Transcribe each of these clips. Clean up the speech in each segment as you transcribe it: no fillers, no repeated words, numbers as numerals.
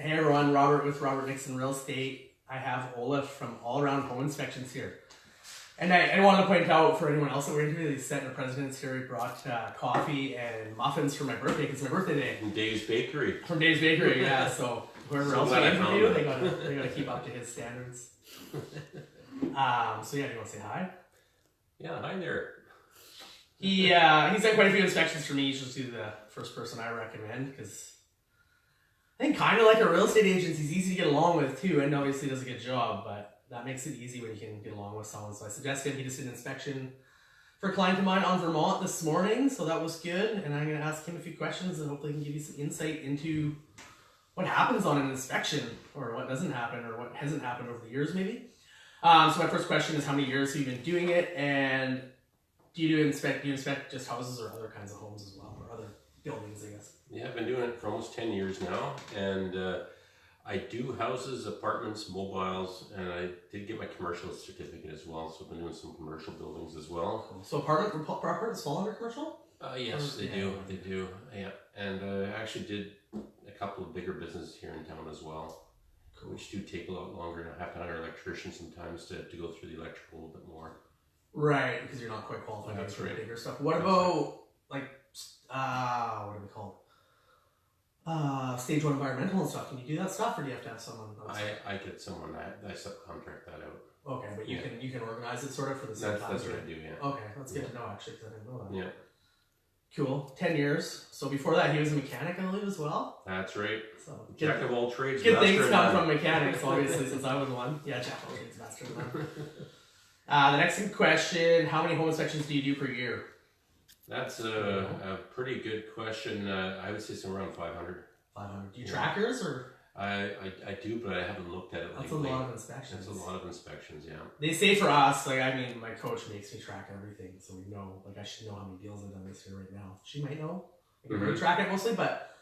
Hey everyone, Robert with Robert Nixon Real Estate. I have Olaf from All Around Home Inspections here. And I wanted to point out for anyone else that we're interviewing, he's setting the president's here. He brought coffee and muffins for my birthday, because it's my birthday day. From Dave's Bakery. From Dave's Bakery, yeah. So whoever else we interview, they gotta keep up to his standards. So yeah, do you want to say hi? Yeah, hi there. He's done quite a few inspections for me. He's just the first person I recommend, because I think kind of like a real estate agent, he's easy to get along with too, and obviously does a good job, but that makes it easy when you can get along with someone. So I suggested he just did an inspection for a client of mine on Vermont this morning, so that was good, and I'm going to ask him a few questions and hopefully he can give you some insight into what happens on an inspection, or what doesn't happen, or what hasn't happened over the years maybe. So my first question is, how many years have you been doing it, and do you inspect just houses or other kinds of homes as well, or other buildings, I guess? Yeah, I've been doing it for almost 10 years now, and I do houses, apartments, mobiles, and I did get my commercial certificate as well, so I've been doing some commercial buildings as well. Cool. So apartments fall under commercial? Yes, they do, yeah. And I actually did a couple of bigger businesses here in town as well, cool, which do take a lot longer, and I have to hire an electrician sometimes to go through the electrical a little bit more. Right, because you're not quite qualified for the bigger stuff. What about, like, what are they called? Stage 1 environmental and stuff. Can you do that stuff, or do you have to have someone? I get someone, I subcontract that out. Okay, but you can organize it sort of for the same time. That's what I do, yeah. Okay, that's good to know actually, because I didn't know that. Yeah. Cool. 10 years. So before that, he was a mechanic, I believe, as well. That's right. So Jack of all trades. Good things come from mechanics, obviously, since I was one. Yeah, Jack of all trades, master of none. The next question: how many home inspections do you do per year? That's a pretty good question. I would say somewhere around 500. 500. Do you trackers or? I do, but I haven't looked at it lately. That's a lot of inspections. That's a lot of inspections, yeah. They say for us, like, I mean, my coach makes me track everything, so we know, like, I should know how many deals I've done this year right now. She might know. I can track it mostly, but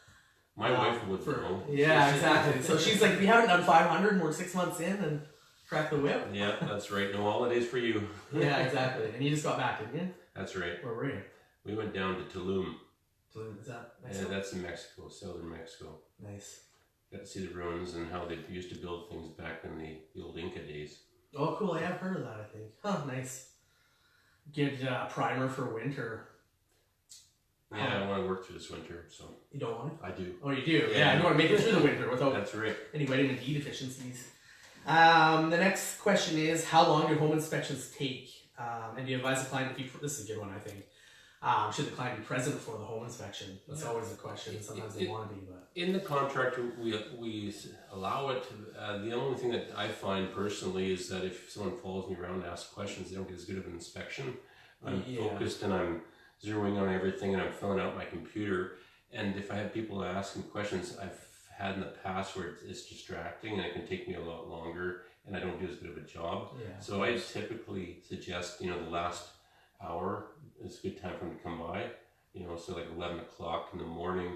my wife would know. Yeah, exactly. So she's like, we haven't done 500 and we're 6 months in, and track the whip. Yeah, that's right. No holidays for you. Yeah, exactly. And you just got back, didn't you? That's right. Where were you? We went down to Tulum. Tulum, is that Mexico? Yeah, that's in Mexico, southern Mexico. Nice. Got to see the ruins and how they used to build things back in the old Inca days. Oh, cool. I have heard of that, I think. Huh, nice. Good primer for winter. Yeah, I want to work through this winter, so. You don't want to? I do. Oh, you do? Yeah, you want to make it through the winter without that's right. any vitamin D deficiencies. The next question is, how long do home inspections take? And do you advise the client, this is a good one, I think. Should the client be present for the home inspection? That's always a question. Sometimes they want to be, but in the contract we allow it. The only thing that I find personally is that if someone follows me around and asks questions, they don't get as good of an inspection. I'm focused and I'm zeroing on everything, and I'm filling out my computer. And if I have people asking questions, I've had in the past where it's distracting and it can take me a lot longer, and I don't do as good of a job. Yeah, so I typically suggest, the last hour is a good time for them to come by, so like 11 o'clock in the morning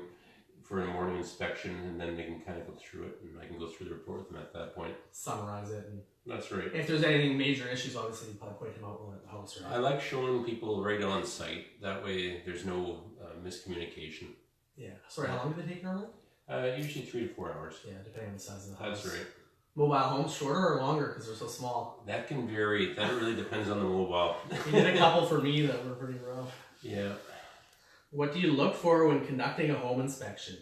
for a morning inspection, and then they can kind of go through it, and I can go through the report with them at that point. Summarize it. And that's right. If there's any major issues, obviously you probably point them out at the house, right? I like showing people right on site. That way there's no miscommunication. Yeah. Sorry, how long do they take normally? Usually 3 to 4 hours. Yeah, depending on the size of the house. That's right. Mobile homes shorter or longer because they're so small? That can vary. That really depends on the mobile. You did a couple for me that were pretty rough. Yeah. What do you look for when conducting a home inspection?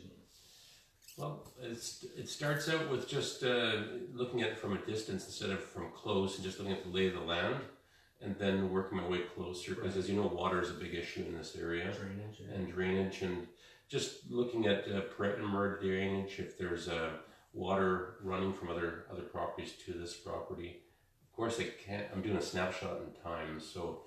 Well, it starts out with just looking at it from a distance instead of from close, and just looking at the lay of the land, and then working my way closer, because as you know, water is a big issue in this area. Drainage. Yeah. And drainage, and just looking at perimeter drainage, if there's water running from other properties to this property. Of course, I'm doing a snapshot in time, so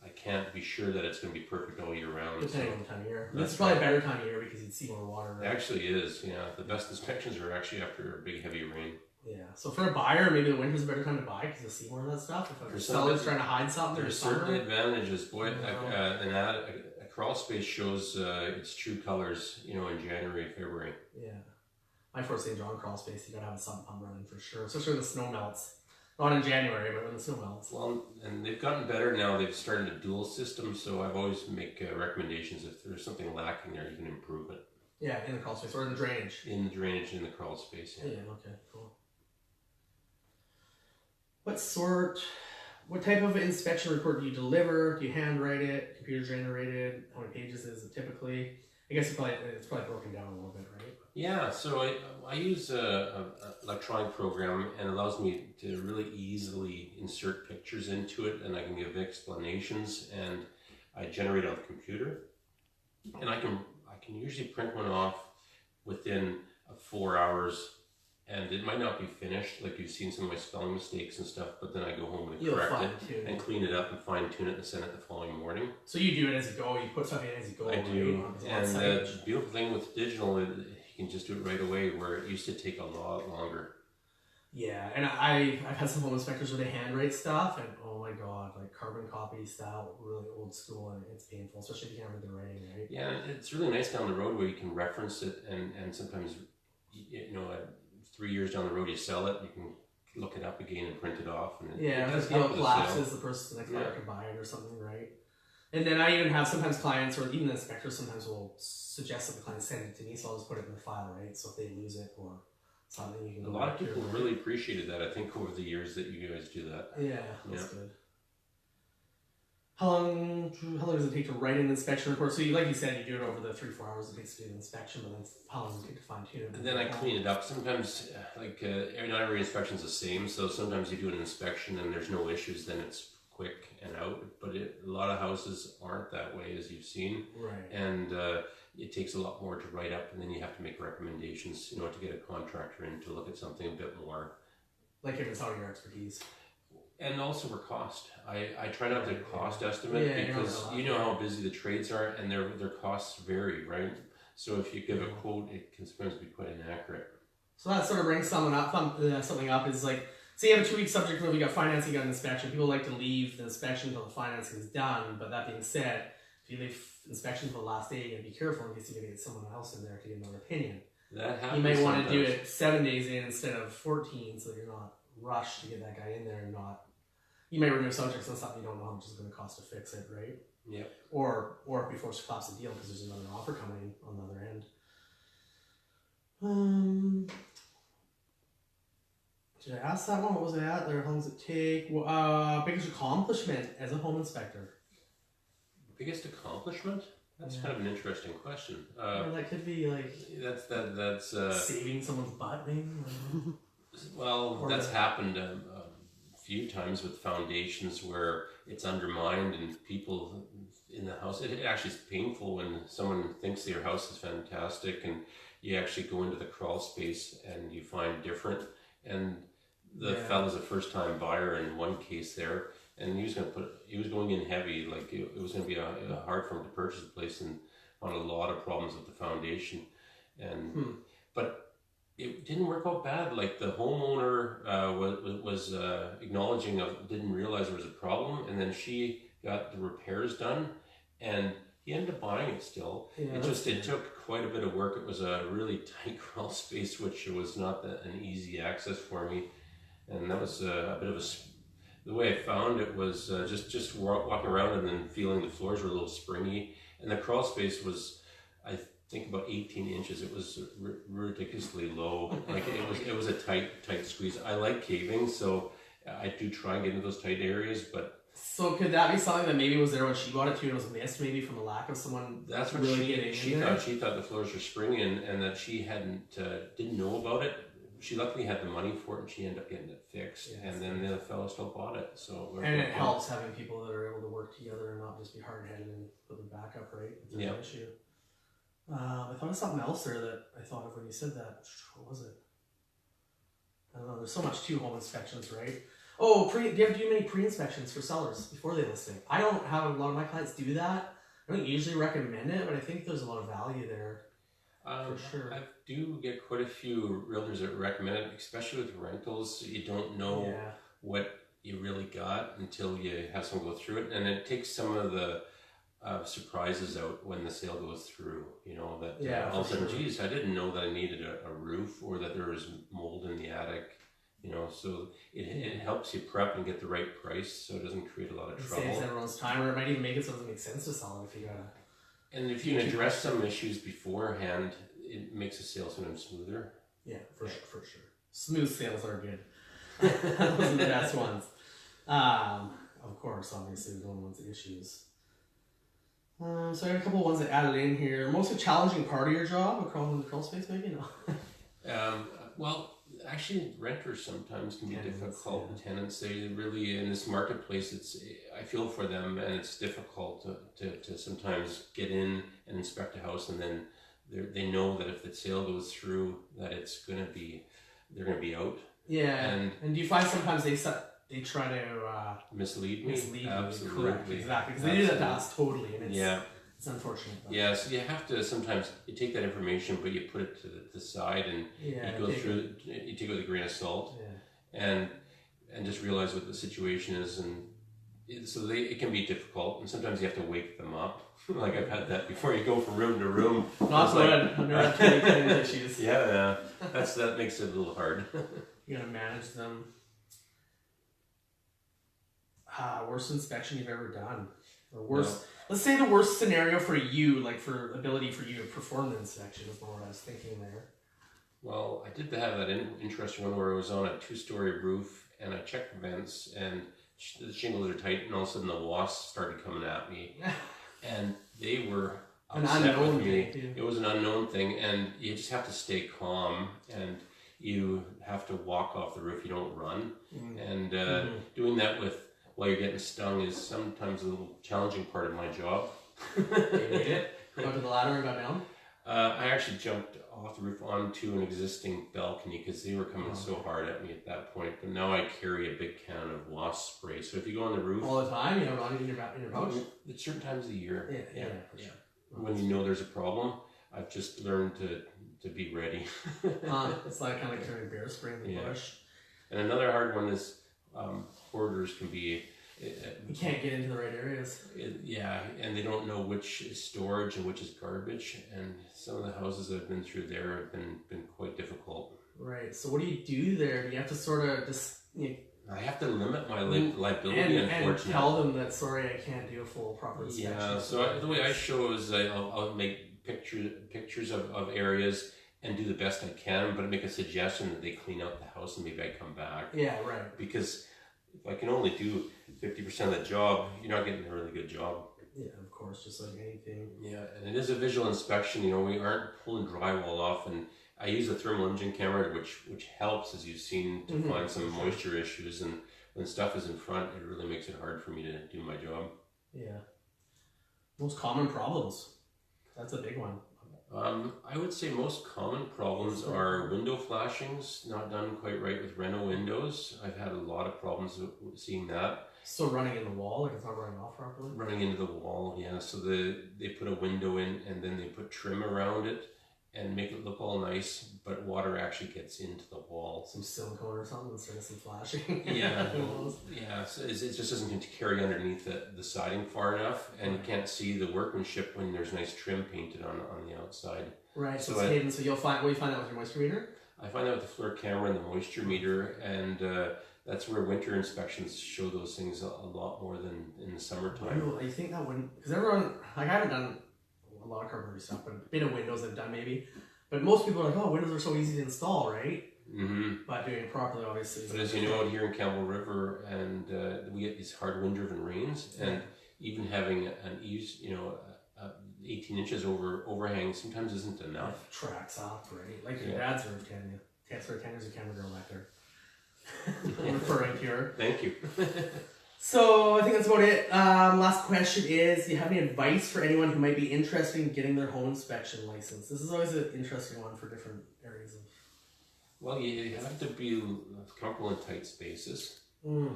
I can't be sure that it's going to be perfect all year round. Depending on the time of year. This is probably a better time of year because you'd see more water. Right? It actually is, yeah. The best inspections are actually after a big heavy rain. Yeah. So for a buyer, maybe the winter's a better time to buy because you'll see more of that stuff. If a seller's trying to hide something, there's certain advantages. Boy, a crawl space shows its true colors, in January, February. Yeah. My Fort St. John crawl space, you gotta have a sump pump running for sure, especially when the snow melts. Not in January, but when the snow melts. Well, and they've gotten better now. They've started a dual system, so I've always make recommendations if there's something lacking there, you can improve it. Yeah, in the crawl space or in the drainage. In the drainage in the crawl space. Yeah. Okay. Cool. What type of inspection report do you deliver? Do you handwrite it? Computer generated? How many pages is it typically? I guess it's probably broken down a little bit, right? Yeah, so I use a electronic program, and it allows me to really easily insert pictures into it, and I can give explanations, and I generate on the computer, and I can usually print one off within 4 hours. And it might not be finished, like you've seen some of my spelling mistakes and stuff, but then I go home and correct it and clean it up and fine tune it and send it the following morning. So you do it as you go, you put stuff in as you go. I do, and the beautiful thing with digital, you can just do it right away, where it used to take a lot longer. Yeah, and I've had some home inspectors where they handwrite stuff, and oh my god, like carbon copy style, really old school, and it's painful, especially if you can't read the writing, right? Yeah, it's really nice down the road where you can reference it, and sometimes, 3 years down the road you sell it, you can look it up again and print it off. And if the deal collapses, the next buyer can buy it or something, right? And then I even have sometimes clients or even inspectors sometimes will suggest that the client send it to me, so I'll just put it in the file, right? So if they lose it or something, you can go. A lot of people really appreciated that, I think, over the years that you guys do that. Yeah, that's good. How long does it take to write an inspection report? So like you said, you do it over the 3-4 hours it takes to do the inspection, but then how long does it take to fine tune it? And then I clean it up. Sometimes, not every inspection is the same, so sometimes you do an inspection and there's no issues, then it's quick and out. But a lot of houses aren't that way, as you've seen. Right. And it takes a lot more to write up, and then you have to make recommendations, to get a contractor in to look at something a bit more. Like if it's out of your expertise. And also for cost. I try not to cost estimate because you know how busy the trades are, and their costs vary, right? So if you give a quote, it can sometimes be quite inaccurate. So that sort of brings something up is like, say you have a 2-week subject where you got financing, you got an inspection. People like to leave the inspection until the financing is done, but that being said, if you leave inspection until the last day, you gotta be careful in case you're gonna get someone else in there to get another opinion. That happens. You may want to do it 7 days in instead of 14, so you're not rushed to get that guy in there and not. You may remove subjects on something you don't know how much it's going to cost to fix it, right? Yep. Or before it's collapse the deal because there's another offer coming on the other end. Did I ask that one? What was it at? How long does it take? Biggest accomplishment as a home inspector? Biggest accomplishment? That's kind of an interesting question. That could be like that's saving someone's butt, maybe. Well, that's happened a few times with foundations where it's undermined and people in the house. It actually is painful when someone thinks their house is fantastic and you actually go into the crawl space and you find different. And the fellow's a first-time buyer in one case there, and he was going in heavy, like it was going to be hard for him to purchase the place, and on a lot of problems with the foundation. And but it didn't work out bad. Like the homeowner was acknowledging didn't realize there was a problem, and then she got the repairs done, and he ended up buying it still. Yeah, it took quite a bit of work. It was a really tight crawl space, which was not an easy access for me, and that was a bit of the way I found it was just walking around and then feeling the floors were a little springy, and the crawl space was, I think, about 18 inches. It was ridiculously low. Like it was a tight squeeze. I like caving, so I do try and get into those tight areas, but. So could that be something that maybe was there when she bought it too and was missed, maybe from a lack of someone? That's what really she thought. She thought the floors were springy and that she didn't know about it. She luckily had the money for it, and she ended up getting it fixed. Yeah, and then the fellow still bought it. So it helps having people that are able to work together and not just be hard-headed and put their back up, right? If there's an issue. I thought of something else there that I thought of when you said that. What was it? I don't know. There's so much to home inspections, right? Oh, do you have to do many pre-inspections for sellers before they list it? I don't have a lot of my clients do that. I don't usually recommend it, but I think there's a lot of value there. For sure. I do get quite a few realtors that recommend it, especially with rentals. You don't know what you really got until you have someone go through it, and it takes some of the surprises out when the sale goes through. All of a sudden, geez, I didn't know that I needed a roof or that there was mold in the attic. So it helps you prep and get the right price, so it doesn't create a lot of trouble. It saves everyone's time, or it might even make it so it doesn't make sense to sell it if you gotta. And if you can address some issues beforehand, it makes a sale sometimes smoother. Yeah, for sure. Smooth sales are good. Those are the best ones. Of course, obviously, we don't want the issues. So I got a couple of ones that added in here. Most challenging part of your job, a crawl in the crawl space, maybe? No. Well, actually, renters sometimes can be difficult. Yeah. Tenants, they really, in this marketplace, I feel for them, and it's difficult to sometimes get in and inspect a house, and then they know that if the sale goes through, that they're going to be out. Yeah. And do you find sometimes they try to mislead me? Absolutely. Correct, exactly. Because they do that to us totally, and it's unfortunate. Yeah, so you have to sometimes, you take that information, but you put it to the side, and you take it with a grain of salt, and just realize what the situation is, and so it can be difficult, and sometimes you have to wake them up. Like I've had that before. You go from room to room. Not good. I've never had too many issues. Yeah. That makes it a little hard. You gotta manage them. Worst inspection you've ever done, or worst. No. Let's say the worst scenario for you, like for ability for you to perform the inspection, is more what I was thinking there. Well, I did have that interesting one where I was on a 2-story roof, and I checked the vents, and the shingles are tight, and all of a sudden the wasps started coming at me. And they were upset with me. It was an unknown thing, and you just have to stay calm, and you have to walk off the roof. You don't run. And doing that while you're getting stung is sometimes a little challenging part of my job. You made it? Go to the ladder and got down? I actually jumped off the roof onto an existing balcony because they were coming so hard at me at that point. But now I carry a big can of wasp spray. So if you go on the roof all the time, you have it in your pouch. At certain times of the year, yeah. For sure. When you know there's a problem, I've just learned to be ready. It's like kind of carrying bear spray in the bush. And another hard one is hoarders can be. You can't get into the right areas. And they don't know which is storage and which is garbage. And some of the houses I've been through there have been quite difficult. Right. So what do you do there? Do you have to sort of just... I have to limit my liability, unfortunately. And tell them that, sorry, I can't do a full proper inspection. Yeah, so the way I show is I'll make pictures of areas and do the best I can, but make a suggestion that they clean out the house and maybe I come back. Yeah, right. Because if I can only do 50% of the job, you're not getting a really good job. Yeah, of course, just like anything. Yeah, and it is a visual inspection. We aren't pulling drywall off, and I use a thermal imaging camera, which helps, as you've seen, to find some moisture issues. And when stuff is in front, it really makes it hard for me to do my job. Yeah. Most common problems. That's a big one. I would say most common problems are window flashings, not done quite right with Reno windows. I've had a lot of problems with seeing that. So running in the wall, like it's not running off properly? Running into the wall, yeah. So they put a window in and then they put trim around it and make it look all nice, but water actually gets into the wall. Some silicone or something instead of some flashing. Yeah. So it just doesn't carry underneath the siding far enough, and you can't see the workmanship when there's nice trim painted on the outside. Right. So it's hidden. So you'll find that with your moisture meter. I find that with the FLIR camera and the moisture meter, and that's where winter inspections show those things a lot more than in the summertime. Ooh, I think that wouldn't, because everyone, like I haven't done a lot of carpentry stuff, but a bit of windows I've done maybe. But most people are like, oh, windows are so easy to install, right? Mm-hmm. But doing it properly, obviously. But as you know, out here in Campbell River, and we get these hard wind-driven rains, and even having an 18 inches overhang sometimes isn't enough. It tracks off, right? Like your dad's roof, can you? Can't swear 10 years a camera girl back there. I'm referring to her. Thank you. So I think that's about it. Last question is, do you have any advice for anyone who might be interested in getting their home inspection license? This is always an interesting one for different areas of... Well, you have to be comfortable in tight spaces.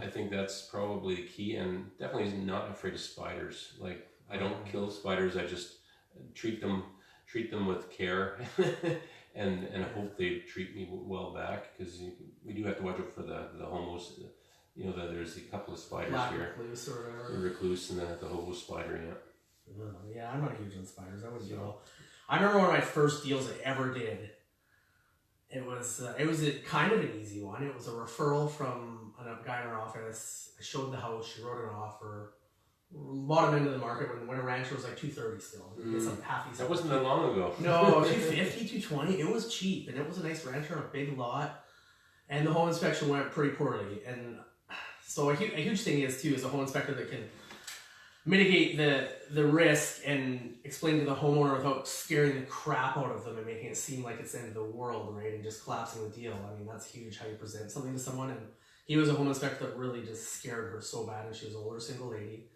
I think that's probably the key, and definitely not afraid of spiders. Like, I don't kill spiders, I just treat them with care and hope they treat me well back, because we do have to watch out for the homos. There's a couple of spiders here. Recluse or whatever. The recluse and the hobo spider, Yeah, I'm not huge on spiders. I wouldn't do all. I remember one of my first deals I ever did. It was kind of an easy one. It was a referral from a guy in our office. I showed the house. She wrote an offer. bottom end of the market when a rancher was like 230 still. It's like half decent. That wasn't that long ago. No, 250, 220. It was cheap, and it was a nice rancher on a big lot. And the home inspection went pretty poorly. And so a huge thing is a home inspector that can mitigate the risk and explain to the homeowner without scaring the crap out of them and making it seem like it's the end of the world, right? And just collapsing the deal. I mean, that's huge how you present something to someone. And he was a home inspector that really just scared her so bad, and she was an older single lady.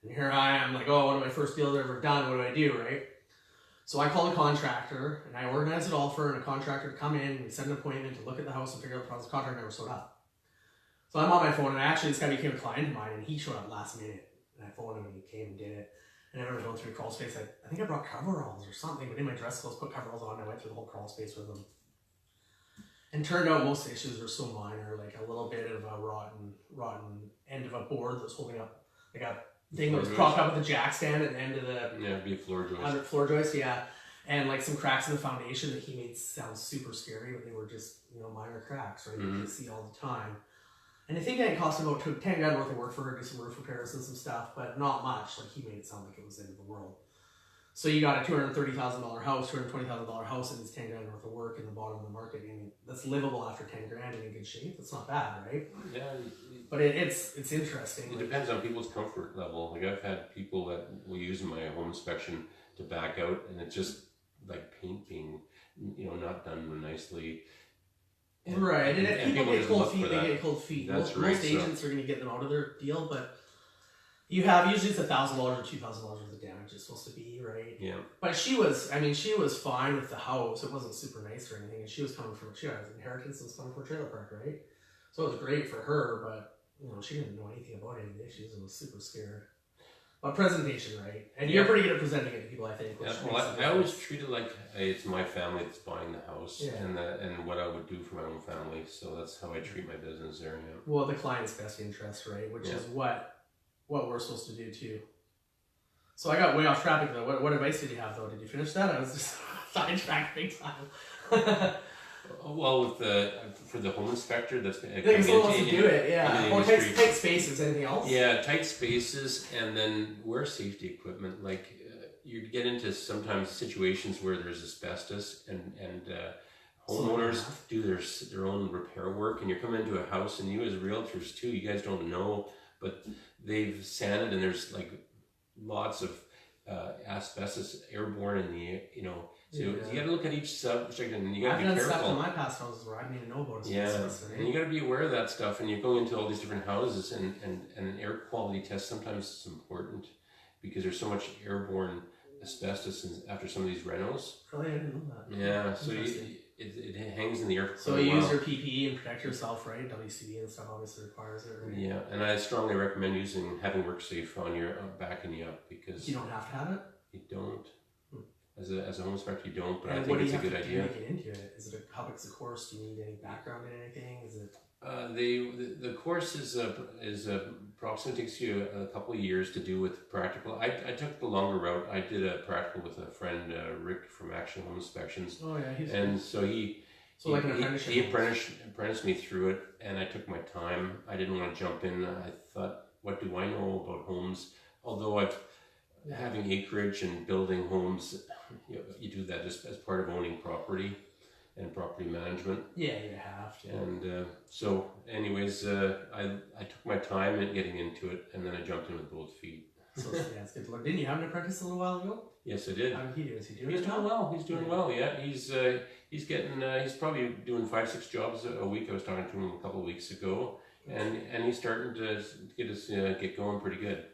And here I am, like, oh, one of my first deals I've ever done, what do I do, right? So I called a contractor, and I organized it all for her, and a contractor to come in, and set an appointment to look at the house and figure out the problems. The contractor never showed up. So I'm on my phone, and actually this guy became a client of mine, and he showed up last minute. And I phoned him, and he came and did it. And I remember going through the crawl space. I think I brought coveralls or something, but in my dress clothes, put coveralls on, and I went through the whole crawl space with him. And turned out most issues were so minor, like a little bit of a rotten end of a board that was holding up, like a thing that was propped up with a jack stand at the end of the... Yeah, it'd be a floor joist. Floor joist, yeah. And like some cracks in the foundation that he made sound super scary, but they were just, minor cracks, right? You can see all the time. And I think that it cost him about 10 grand worth of work for her to do some roof repairs and some stuff, but not much. Like, he made it sound like it was the end of the world. So you got a $230,000 house, $220,000 house, and it's 10 grand worth of work in the bottom of the market, and that's livable after 10 grand and in good shape. That's not bad, right? Yeah. But it's interesting. It depends on people's comfort level. Like, I've had people that will use my home inspection to back out, and it's just like paint being, not done nicely. Right, and if people get cold feet, they get cold feet. That's most agents are going to get them out of their deal, but you have usually it's $1,000 or $2,000 worth of damage it's supposed to be, right? Yeah. But she was fine with the house. It wasn't super nice or anything, and she was coming from she had an inheritance and was coming from a trailer park, right? So it was great for her, but she didn't know anything about any of the issues and was super scared. But presentation, right? And you're pretty good at presenting it to people, I think. Yeah, well, I always treat it like it's my family that's buying the house, and what I would do for my own family. So that's how I treat my business there. Yeah. Well, the client's best interest, right? Which is what we're supposed to do too. So I got way off topic though. What advice did you have though? Did you finish that? I was just sidetracked big time. Well, for the home inspector, that's going to come into do it, yeah. Or tight spaces. Anything else? Yeah, tight spaces, and then wear safety equipment. Like you get into sometimes situations where there's asbestos, and homeowners do their own repair work, and you're coming into a house, and you as realtors too, you guys don't know, but they've sanded, and there's like lots of asbestos airborne in the So you got to look at each subject, and you got to be careful. I've done stuff in my past houses where I didn't even know about it. Yeah, and you got to be aware of that stuff. And you go into all these different houses, and an air quality test sometimes is important because there's so much airborne asbestos after some of these renos. Really, I didn't know that. Yeah, so it hangs in the air. So you use your PPE and protect yourself, right? WCB and stuff obviously requires it, right? Yeah, and I strongly recommend having WorkSafe on your backing you up because you don't have to have it. You don't. As a home inspector, you don't, but I think it's a good idea. What do you have to do to get into it? Is it how big's the course? Do you need any background in anything? Is it? The course is approximately takes you a couple of years to do with practical. I took the longer route. I did a practical with a friend, Rick from Action Home Inspections. Oh yeah, he's and cool. So he apprenticed me through it, and I took my time. I didn't want to jump in. I thought, what do I know about homes? Although having acreage and building homes, you do that just as part of owning property and property management. Yeah, you have to. And so anyways, I took my time in getting into it, and then I jumped in with both feet. So it's good to learn. Didn't you have an apprentice a little while ago? Yes, I did. How did he do? Is he doing He's doing well. He's doing well. Yeah, he's getting. He's probably doing 5-6 jobs a week. I was talking to him a couple of weeks ago, and he's starting to get going pretty good.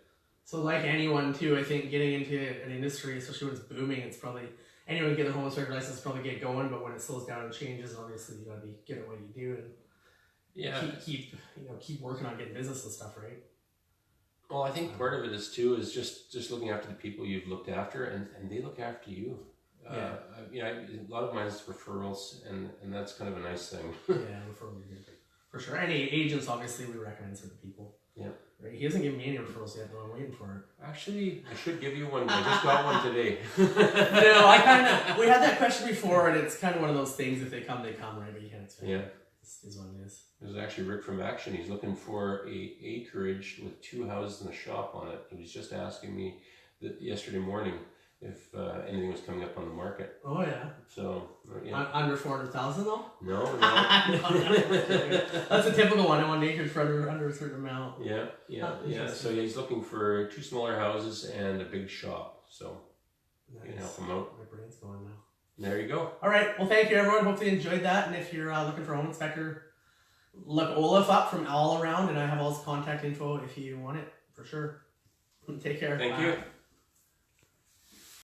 So like anyone too, I think getting into an industry, especially when it's booming, it's probably anyone get their home inspector license probably get going. But when it slows down and changes, obviously you gotta be good at what you do and keep working on getting business and stuff, right? Well, I think part of it is too is just looking after the people you've looked after, and they look after you. A lot of mine is referrals, and that's kind of a nice thing. Yeah, referrals are good for sure. Any agents, obviously, we recommend certain people. Yeah. Right. He hasn't given me any referrals yet, but I'm waiting for it. Actually, I should give you one. I just got one today. No, we had that question before, and it's kind of one of those things. If they come, right? But you can't expect. Yeah. This is what it is. This is actually Rick from Action. He's looking for a acreage with 2 houses and a shop on it. He was just asking me yesterday morning if anything was coming up on the market. Oh yeah. So yeah. Under 400,000 though. No. No, that's a typical one. I want acres for under a certain amount. Yeah. So he's looking for 2 smaller houses and a big shop. So Nice. you can help him out. My brain's going now. There you go. All right. Well, thank you, everyone. Hopefully you enjoyed that. And if you're looking for a home inspector, look Olaf up from All Around, and I have all his contact info if you want it, for sure. Take care. Thank Bye. you.